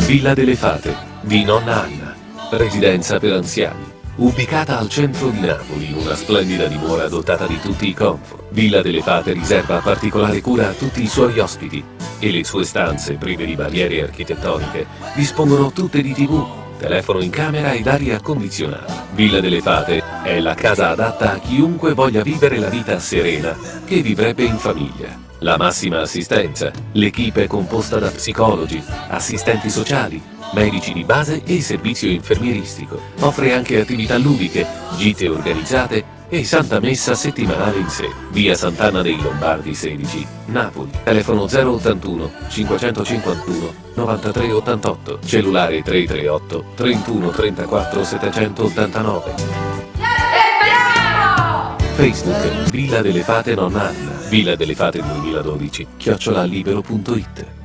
Villa delle Fate di Nonna Anna, residenza per anziani. Ubicata al centro di Napoli, in una splendida dimora dotata di tutti i comfort, Villa delle Fate riserva particolare cura a tutti i suoi ospiti e le sue stanze, prive di barriere architettoniche, dispongono tutte di TV, telefono in camera ed aria condizionata. Villa delle Fate è la casa adatta a chiunque voglia vivere la vita serena che vivrebbe in famiglia. La massima assistenza, l'equipe è composta da psicologi, assistenti sociali, medici di base e servizio infermieristico. Offre anche attività ludiche, gite organizzate e Santa Messa settimanale in sé. Via Sant'Anna dei Lombardi 16, Napoli. Telefono 081 551 9388. Cellulare 338 31 34 789. Facebook Villa delle Fate Nonna Anna. Villa delle Fate 2012 @libero.it.